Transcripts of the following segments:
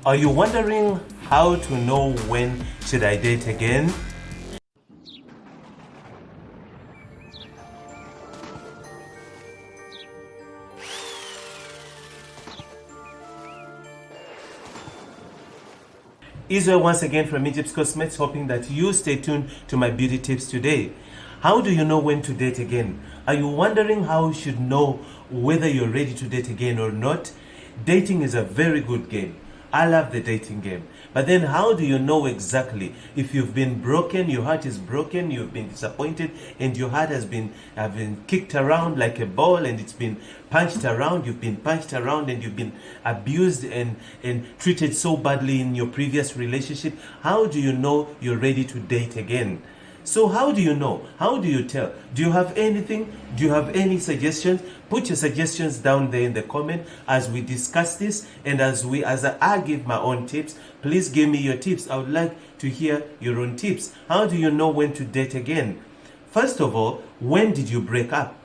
Are you wondering how to know when should I date again? Israel once again from Egypt's Cosmetics, hoping that you stay tuned to my beauty tips today. How do you know when to date again? Are you wondering how you should know whether you're ready to date again or not? Dating is a very good game. I love the dating game. But then how do you know exactly if you've been broken, your heart is broken, you've been disappointed, and your heart has been kicked around like a ball and it's been punched around, you've been punched around and you've been abused and treated so badly in your previous relationship? How do you know you're ready to date again? So how do you know? How do you tell? Do you have anything? Do you have any suggestions? Put your suggestions down there in the comment as we discuss this, and as I give my own tips. Please give me your tips. I would like to hear your own tips. How do you know when to date again? First of all, when did you break up?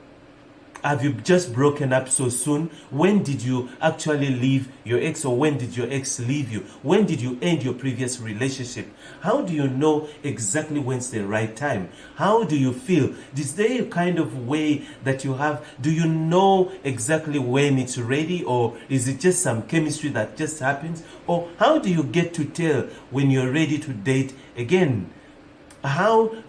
Have you just broken up so soon? When did you actually leave your ex, or when did your ex leave you? When did you end your previous relationship? How do you know exactly when's the right time? How do you feel? Is there a kind of way that you have? Do you know exactly when it's ready, or is it just some chemistry that just happens? Or how do you get to tell when you're ready to date again?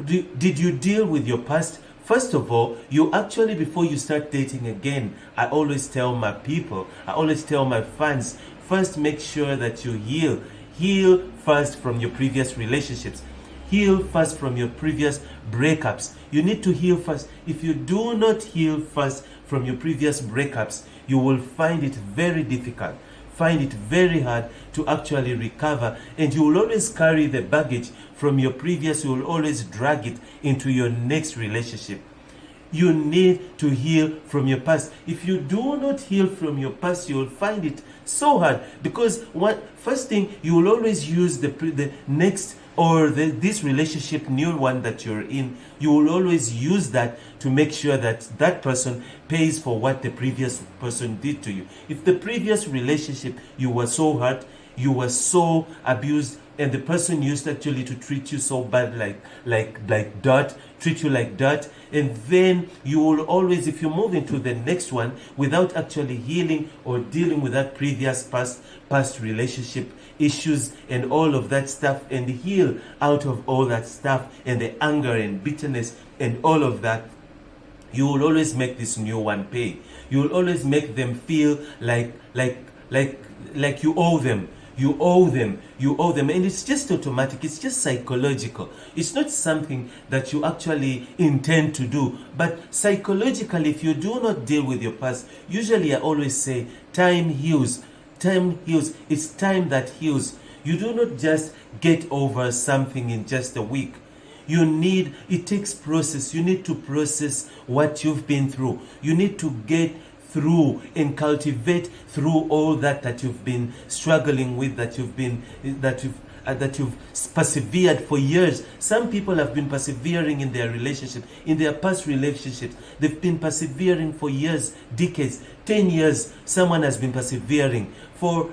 Did you deal with your past? First of all, you actually, before you start dating again, I always tell my people, I always tell my fans, first make sure that you heal. Heal first from your previous relationships. Heal first from your previous breakups. You need to heal first. If you do not heal first from your previous breakups, you will find it very difficult. Find it very hard to actually recover, and you will always carry the baggage from your previous. You will always drag it into your next relationship. You need to heal from your past. If you do not heal from your past, you will find it so hard, because first thing, you will always use the next, or this relationship, new one that you're in, you will always use that to make sure that that person pays for what the previous person did to you. If the previous relationship, you were so hurt, you were so abused, and the person used actually to treat you so bad, like dirt, treat you like dirt, and then you will always, if you move into the next one without actually healing or dealing with that previous past relationship issues and all of that stuff, and heal out of all that stuff and the anger and bitterness and all of that, you will always make this new one pay. You will always make them feel like you owe them. You owe them, and it's just automatic, it's just psychological. It's not something that you actually intend to do, but psychologically, if you do not deal with your past, usually I always say, time heals. Time heals. It's time that heals. You do not just get over something in just a week. It takes process. You need to process what you've been through. You need to get through and cultivate through all that you've been struggling with, that you've persevered for years. Some people have been persevering in their relationship, in their past relationships. They've been persevering for years, decades, 10 years. Someone has been persevering for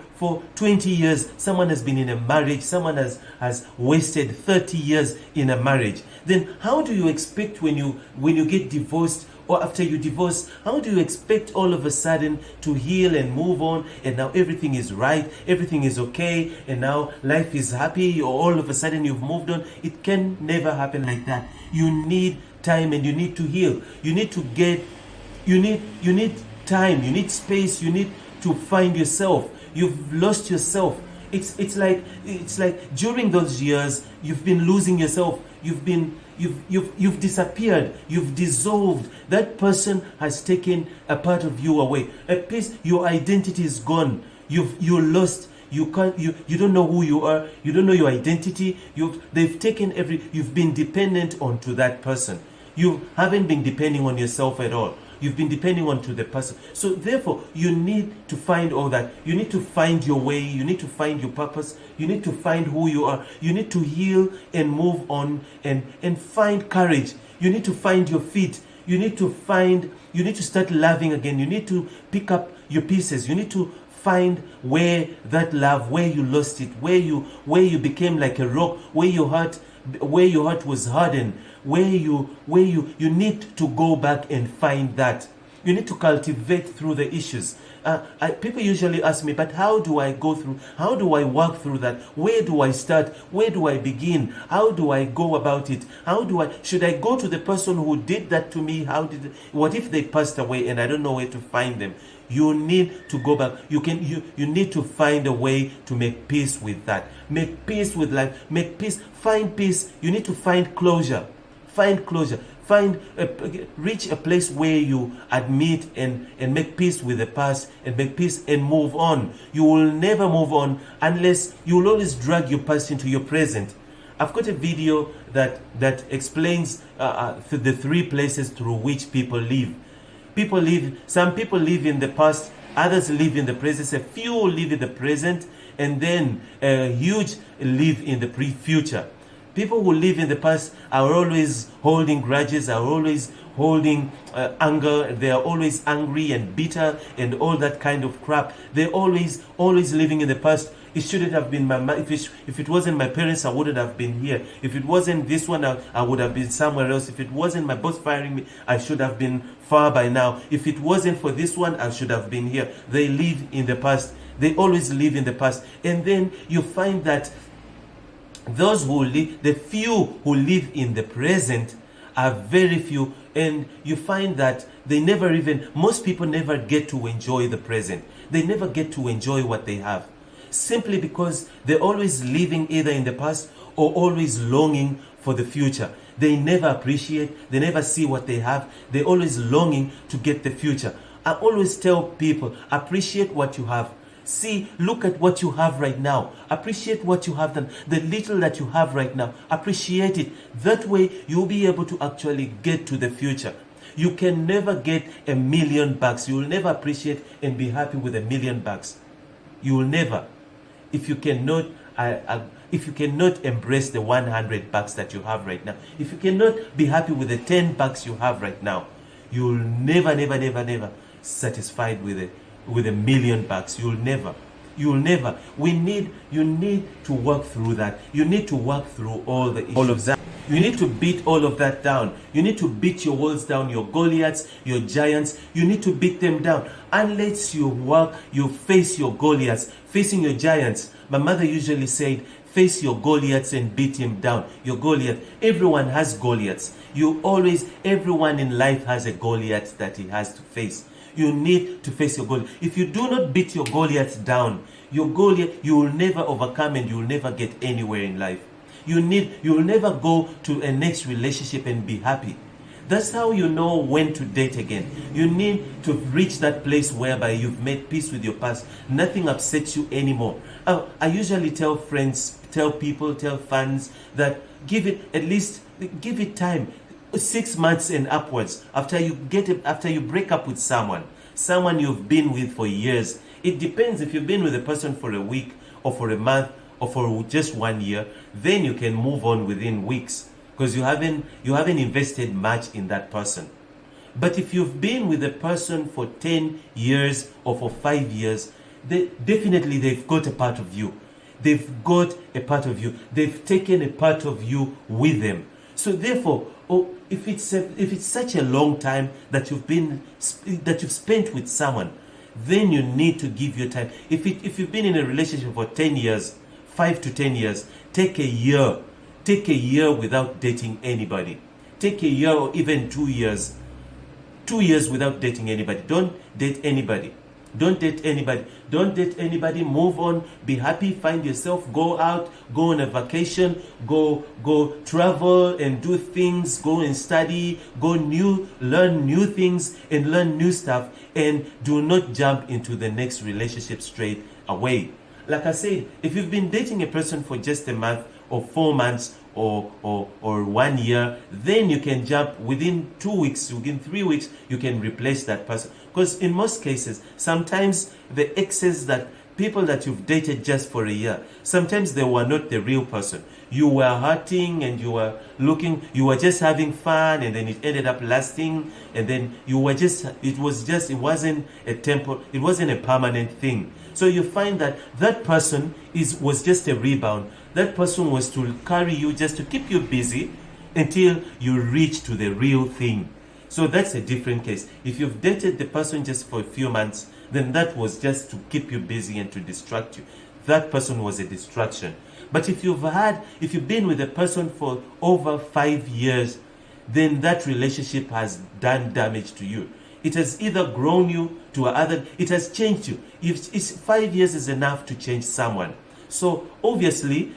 20 years. Someone has been in a marriage. Someone has wasted 30 years in a marriage. Then how do you expect when you get divorced, or after you divorce, how do you expect all of a sudden to heal and move on, and now everything is right, everything is okay, and now life is happy, or all of a sudden you've moved on? It can never happen like that. You need time, and you need to heal. You need time, you need space, you need to find yourself. You've lost yourself. It's like during those years you've been losing yourself. You've disappeared. You've dissolved. That person has taken a part of you away. A piece. Your identity is gone. You're lost. You don't know who you are. You don't know your identity. They've taken you've been dependent onto that person. You haven't been depending on yourself at all. You've been depending on to the person. So therefore, you need to find all that. You need to find your way. You need to find your purpose. You need to find who you are. You need to heal and move on and find courage. You need to find your feet. You need to start loving again. You need to pick up your pieces. You need to find where that love, where you lost it, where you became like a rock, where your heart was hardened, where you need to go back and find that. You need to cultivate through the issues. People usually ask me, but how do I go through? How do I work through that? Where do I start? Where do I begin? How do I go about it? Should I go to the person who did that to me? What if they passed away and I don't know where to find them? You need to go back. You need to find a way to make peace with that. Make peace with life. Make peace. Find peace. You need to find closure. Find closure. Reach a place where you admit and make peace with the past and make peace and move on. You will never move on unless you will always drag your past into your present. I've got a video that explains the three places through which people live. Some people live in the past, others live in the present, a few live in the present, and then a huge live in the future. People who live in the past are always holding grudges, are always holding anger. They are always angry and bitter and all that kind of crap. They're always living in the past. It shouldn't have been if it wasn't my parents, I wouldn't have been here. If it wasn't this one, I would have been somewhere else. If it wasn't my boss firing me, I should have been far by now. If it wasn't for this one, I should have been here. They live in the past. They always live in the past. And then you find that the few who live in the present are very few, and you find that most people never get to enjoy the present. They never get to enjoy what they have, simply because they're always living either in the past or always longing for the future. They never appreciate, they never see what they have. They're always longing to get the future. I always tell people, appreciate what you have. See, look at what you have right now. Appreciate what you have done. The little that you have right now, appreciate it. That way, you'll be able to actually get to the future. You can never get $1 million. You will never appreciate and be happy with $1 million. You will never. If you cannot embrace the $100 that you have right now, if you cannot be happy with the $10 you have right now, you'll never satisfied with $1 million. You'll never. You need to work through that. You need to work through all the issues. All of that. You need to beat all of that down. You need to beat your walls down, your Goliaths, your giants. You need to beat them down. Unless you face your Goliaths, facing your giants. My mother usually said, face your Goliaths and beat him down. Your Goliath. Everyone has Goliaths. Everyone in life has a Goliath that he has to face. You need to face your Goliath. If you do not beat your Goliath down, you will never overcome and you will never get anywhere in life. You will never go to a next relationship and be happy. That's how you know when to date again. You need to reach that place whereby you've made peace with your past. Nothing upsets you anymore. I usually tell friends, tell people, tell fans that give it time. 6 months and upwards after you break up with someone you've been with for years. It depends. If you've been with a person for a week or for a month or for just 1 year, then you can move on within weeks because you haven't invested much in that person. But if you've been with a person for 10 years or for 5 years, they've got a part of you. They've got a part of you. They've taken a part of you with them. So therefore, if it's such a long time that you've spent with someone, then you need to give your time. If you've been in a relationship for 10 years, 5 to 10 years, take a year without dating anybody. Take a year or even 2 years. 2 years without dating anybody. Don't date anybody. Don't date anybody. Don't date anybody. Move on. Be happy. Find yourself. Go out. Go on a vacation. Go travel and do things. Go and study. Learn new things and learn new stuff. And do not jump into the next relationship straight away. Like I said, if you've been dating a person for just a month or 4 months or 1 year, then you can jump within 2 weeks, within 3 weeks, you can replace that person. Because in most cases, sometimes the people that you've dated just for a year, sometimes they were not the real person. you were hurting and you were just having fun, and then it ended up lasting, and then it wasn't a permanent thing. So you find that person was just a rebound. That person was to carry you, just to keep you busy until you reach to the real thing. So that's a different case. If you've dated the person just for a few months, then that was just to keep you busy and to distract you. That person was a distraction. But if you've been with a person for over 5 years, then that relationship has done damage to you. It has either grown you to it has changed you. If 5 years is enough to change someone. So obviously,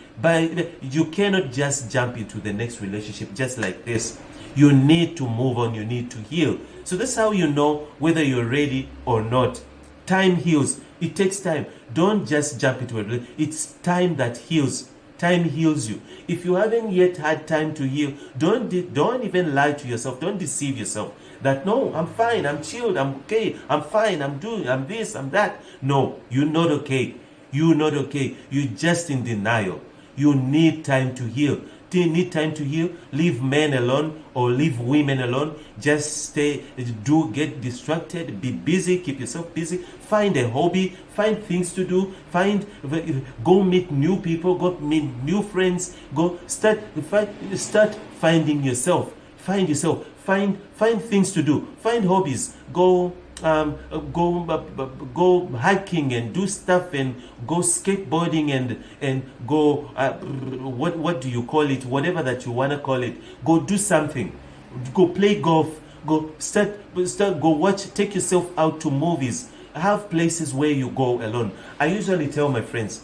you cannot just jump into the next relationship just like this. You need to move on, you need to heal. So that's how you know whether you're ready or not. Time heals. It takes time. Don't just jump into it. It's time that heals. Time heals you. If you haven't yet had time to heal, don't even lie to yourself. Don't deceive yourself that, no, I'm fine, I'm chilled, I'm okay, I'm fine, I'm this, I'm that. No, you're not okay. You're not okay. You're just in denial. You need time to heal. Do you need time to heal? Leave men alone or leave women alone. Just get distracted, be busy, keep yourself busy. Find a hobby, find things to do, go meet new people, go meet new friends, go start finding yourself. Find yourself, find things to do, find hobbies, go hiking and do stuff, and go skateboarding and go what do you call it, whatever that you want to call it. Go do something, go play golf, go take yourself out to movies. Have places where you go alone. I usually tell my friends,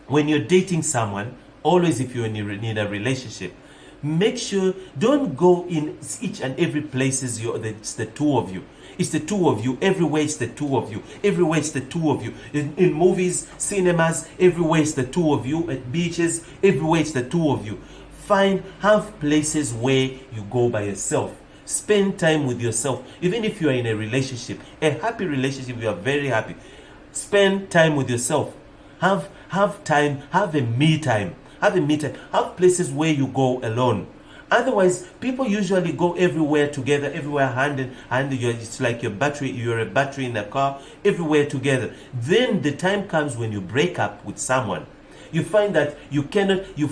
when you're dating someone, always, if you're in a relationship, make sure don't go in each and every places it's the two of you. It's the two of you. Everywhere it's the two of you. Everywhere it's the two of you. In movies, cinemas, everywhere it's the two of you. At beaches, everywhere it's the two of you. Have places where you go by yourself. Spend time with yourself. Even if you are in a relationship, a happy relationship, you are very happy. Spend time with yourself. Have time. Have a me time. Have places where you go alone. Otherwise, people usually go everywhere together, everywhere hand in hand. It's like you're a battery in a car, everywhere together. Then the time comes when you break up with someone. You find that you've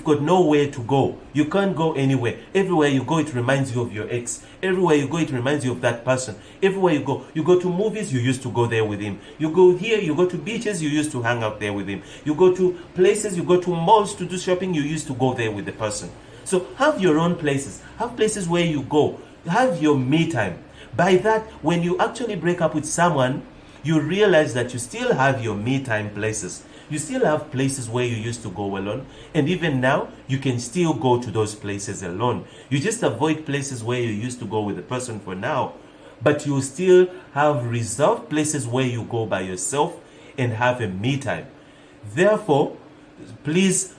got nowhere to go. You can't go anywhere. Everywhere you go, it reminds you of your ex. Everywhere you go, it reminds you of that person. Everywhere you go to movies, you used to go there with him. You go here, you go to beaches, you used to hang out there with him. You go to places, you go to malls to do shopping, you used to go there with the person. So have your own places. Have places where you go. Have your me time. By that, when you actually break up with someone, you realize that you still have your me time places. You still have places where you used to go alone. And even now, you can still go to those places alone. You just avoid places where you used to go with the person for now. But you still have reserved places where you go by yourself and have a me time. Therefore, please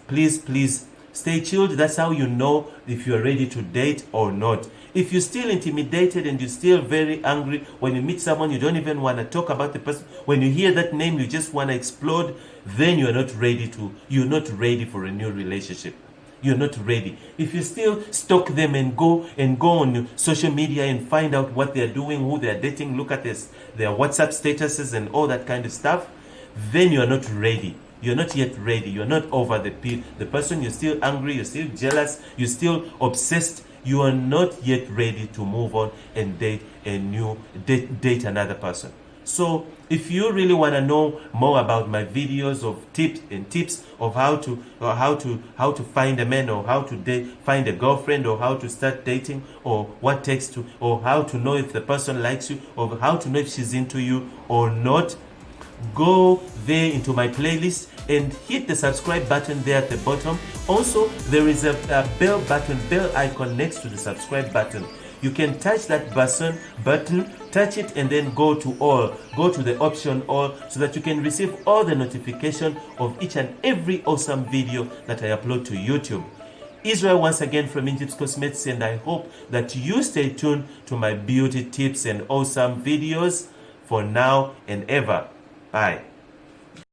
stay chilled. That's how you know if you're ready to date or not. If you're still intimidated and you're still very angry, when you meet someone, you don't even want to talk about the person. When you hear that name, you just want to explode. Then you're not ready for a new relationship. You're not ready. If you still stalk them and go on social media and find out what they're doing, who they're dating, look at their WhatsApp statuses and all that kind of stuff, then you're not ready. You're not yet ready. You're not over the person. You're still angry. You're still jealous. You're still obsessed. You are not yet ready to move on and date another person. So if you really want to know more about my videos of tips of how to find a man, or how to find a girlfriend, or how to start dating, or or how to know if the person likes you, or how to know if she's into you or not, go there into my playlist and hit the subscribe button there at the bottom. Also, there is a bell icon next to the subscribe button. You can touch that button, touch it, and then go to the option all, so that you can receive all the notification of each and every awesome video that I upload to YouTube. Israel once again from Egypt's Cosmetics, and I hope that you stay tuned to my beauty tips and awesome videos for now and ever. Bye.